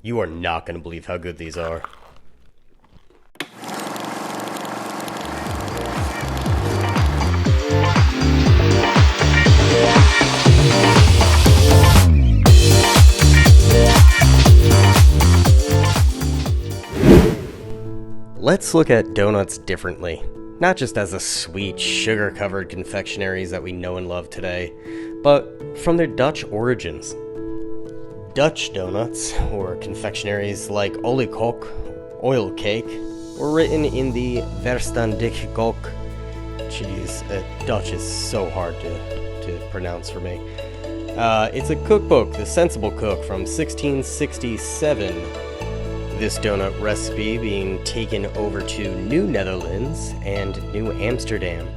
You are not going to believe how good these are. Let's look at donuts differently. Not just as the sweet, sugar-covered confectionaries that we know and love today, but from their Dutch origins. Dutch donuts, or confectionaries like Olykoek, oil cake, were written in the Verstandig. Jeez, Dutch is so hard to pronounce for me. It's a cookbook, The Sensible Cook, from 1667. This donut recipe being taken over to New Netherlands and New Amsterdam,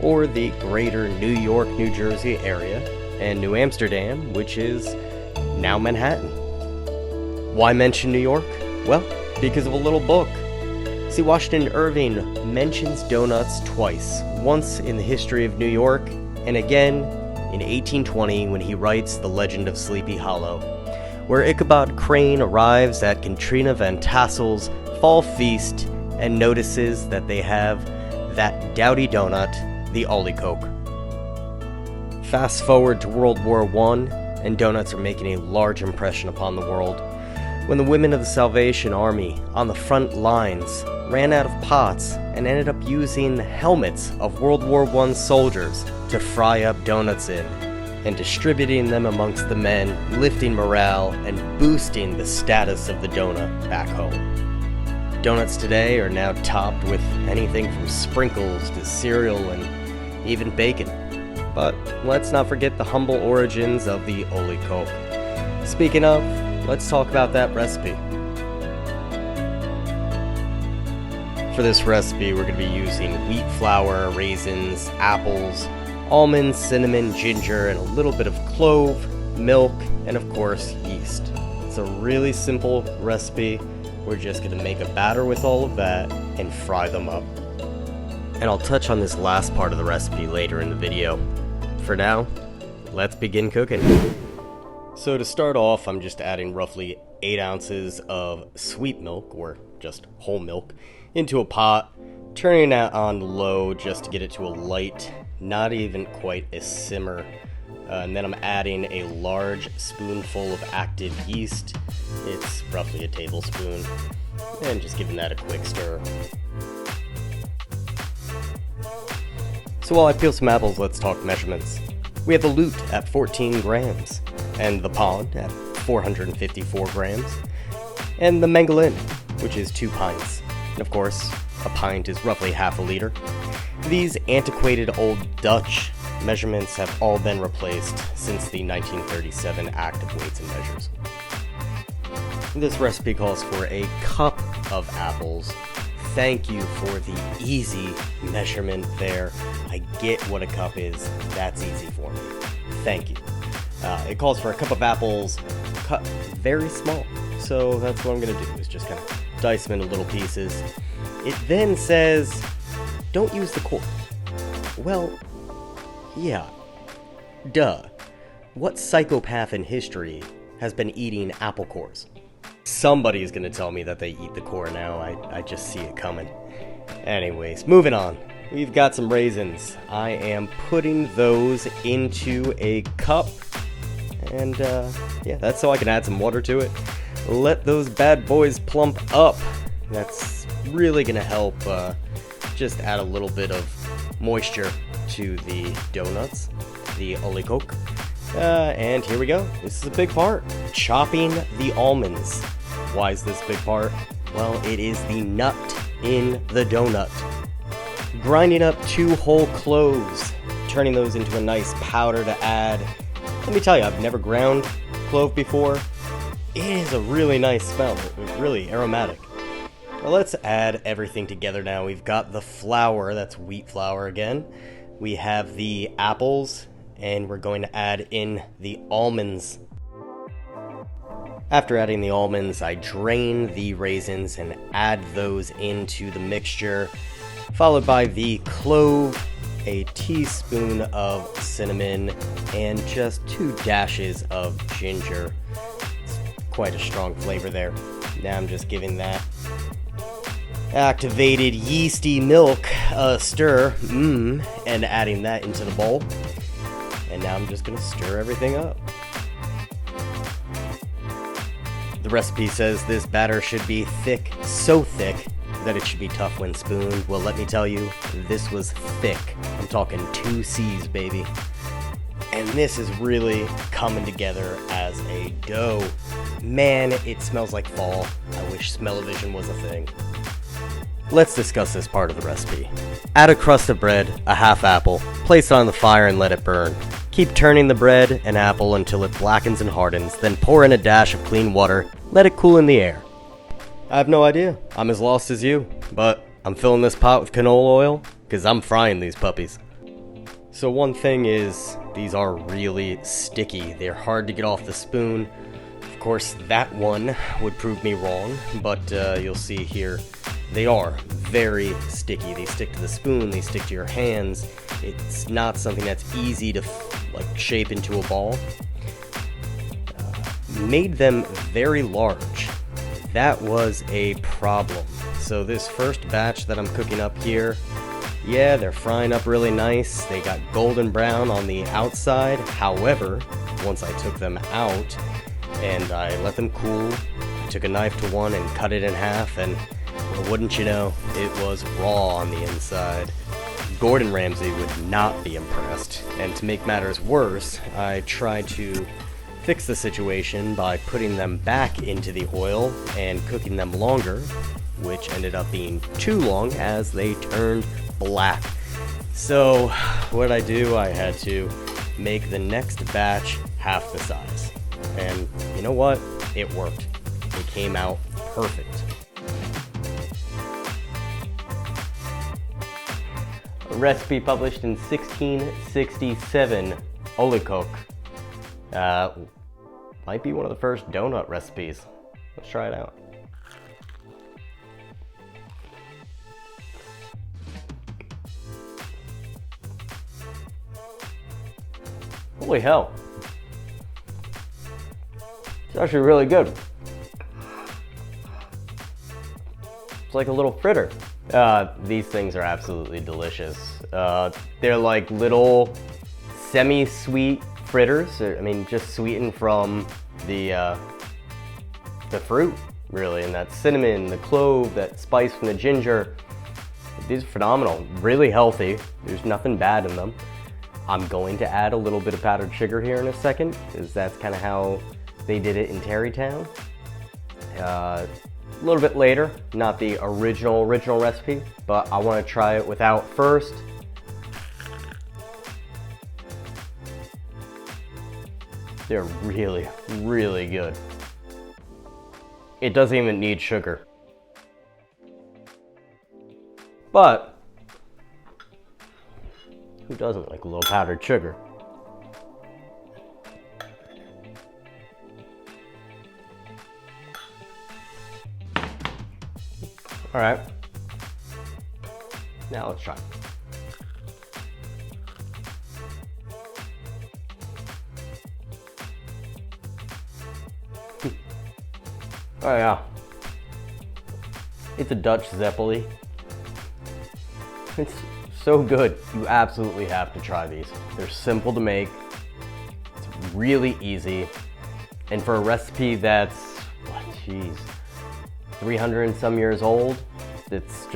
or the greater New York, New Jersey area, and New Amsterdam, which is now Manhattan. Why mention New York? Well, because of a little book. See, Washington Irving mentions donuts twice, once in the history of New York, and again in 1820 when he writes The Legend of Sleepy Hollow, where Ichabod Crane arrives at Katrina Van Tassel's fall feast and notices that they have that dowdy donut, the Olykoek. Fast forward to World War I, and donuts are making a large impression upon the world, when the women of the Salvation Army on the front lines ran out of pots and ended up using the helmets of World War I soldiers to fry up donuts in, and distributing them amongst the men, lifting morale and boosting the status of the donut back home. Donuts today are now topped with anything from sprinkles to cereal and even bacon. But let's not forget the humble origins of the Olykoek. Speaking of, let's talk about that recipe. For this recipe, we're going to be using wheat flour, raisins, apples, almonds, cinnamon, ginger, and a little bit of clove, milk, and of course, yeast. It's a really simple recipe. We're just going to make a batter with all of that and fry them up. And I'll touch on this last part of the recipe later in the video. For now, let's begin cooking. So to start off, I'm just adding roughly 8 ounces of sweet milk, or just whole milk, into a pot, turning that on low just to get it to a light, not even quite a simmer. And then I'm adding a large spoonful of active yeast. It's roughly a tablespoon, and just giving that a quick stir. So while I peel some apples, let's talk measurements. We have the lute at 14 grams, and the pond at 454 grams, and the mengelen, which is 2 pints. And of course, a pint is roughly half a liter. These antiquated old Dutch measurements have all been replaced since the 1937 Act of Weights and Measures. This recipe calls for a cup of apples. Thank you for the easy measurement there. I get what a cup is. That's easy for me. Thank you. It calls for a cup of apples cut very small. So that's what I'm going to do, is just kind of dice them into little pieces. It then says, don't use the core. Well, yeah. Duh. What psychopath in history has been eating apple cores? Somebody's gonna tell me that they eat the core now. I just see it coming. Anyways, moving on. We've got some raisins. I am putting those into a cup. And yeah, that's so I can add some water to it. Let those bad boys plump up. That's really gonna help just add a little bit of moisture to the donuts, the Olykoek. And here we go. This is a big part. Chopping the almonds. Why is this big part? Well, it is the nut in the donut. Grinding up 2 whole cloves, turning those into a nice powder to add. Let me tell you, I've never ground clove before. It is a really nice smell. It's really aromatic. Well, let's add everything together now. We've got the flour, that's wheat flour again. We have the apples, and we're going to add in the almonds. After adding the almonds, I drain the raisins and add those into the mixture, followed by the clove, a teaspoon of cinnamon, and just 2 dashes of ginger. It's quite a strong flavor there. Now I'm just giving that activated yeasty milk a stir, and adding that into the bowl. And now I'm just gonna stir everything up. The recipe says this batter should be thick, so thick that it should be tough when spooned. Well, let me tell you, this was thick. I'm talking 2 C's, baby. And this is really coming together as a dough. Man, it smells like fall. I wish smell-o-vision was a thing. Let's discuss this part of the recipe. Add a crust of bread, a half apple, place it on the fire and let it burn. Keep turning the bread and apple until it blackens and hardens, then pour in a dash of clean water, let it cool in the air. I have no idea. I'm as lost as you, but I'm filling this pot with canola oil, because I'm frying these puppies. So one thing is, these are really sticky. They're hard to get off the spoon. Of course, that one would prove me wrong, but you'll see here, they are very sticky. They stick to the spoon, they stick to your hands. It's not something that's easy to shape into a ball. Made them very large. That was a problem. So this first batch that I'm cooking up here, yeah, they're frying up really nice. They got golden brown on the outside. However, once I took them out and I let them cool, I took a knife to one and cut it in half, and well, wouldn't you know, it was raw on the inside. Gordon Ramsay would not be impressed, and to make matters worse, I tried to fix the situation by putting them back into the oil and cooking them longer, which ended up being too long as they turned black. So what I do, I had to make the next batch half the size. And you know what? It worked. It came out perfect. A recipe published in 1667, Olykoek. Might be one of the first donut recipes. Let's try it out. Holy hell. It's actually really good. It's like a little fritter. These things are absolutely delicious. They're like little semi-sweet fritters. I mean, just sweetened from the fruit, really, and that cinnamon, the clove, that spice from the ginger. These are phenomenal, really healthy. There's nothing bad in them. I'm going to add a little bit of powdered sugar here in a second, because that's kind of how they did it in Terrytown. A little bit later, not the original recipe, but I want to try it without first. They're really, really good. It doesn't even need sugar. But who doesn't like a little powdered sugar? All right. Now let's try. Oh yeah. It's a Dutch Zeppeli. It's so good. You absolutely have to try these. They're simple to make. It's really easy. And for a recipe that's, what, geez, 300 and some years old, it's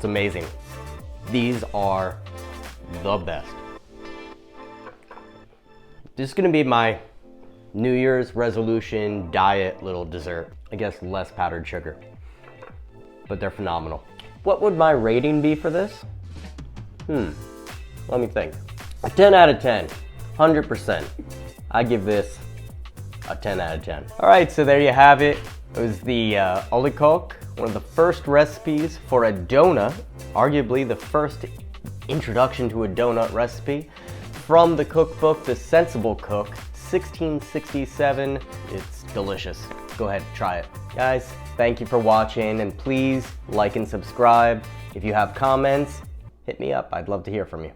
amazing. These are the best. This is gonna be my New Year's resolution diet little dessert. I guess less powdered sugar, but they're phenomenal. What would my rating be for this? Let me think. A 10 out of 10, 100%. I give this a 10 out of 10. All right, so there you have it. It was the Olykoek, one of the first recipes for a donut, arguably the first introduction to a donut recipe from the cookbook, The Sensible Cook, 1667. It's delicious. Go ahead, try it. Guys, thank you for watching, and please like and subscribe. If you have comments, hit me up. I'd love to hear from you.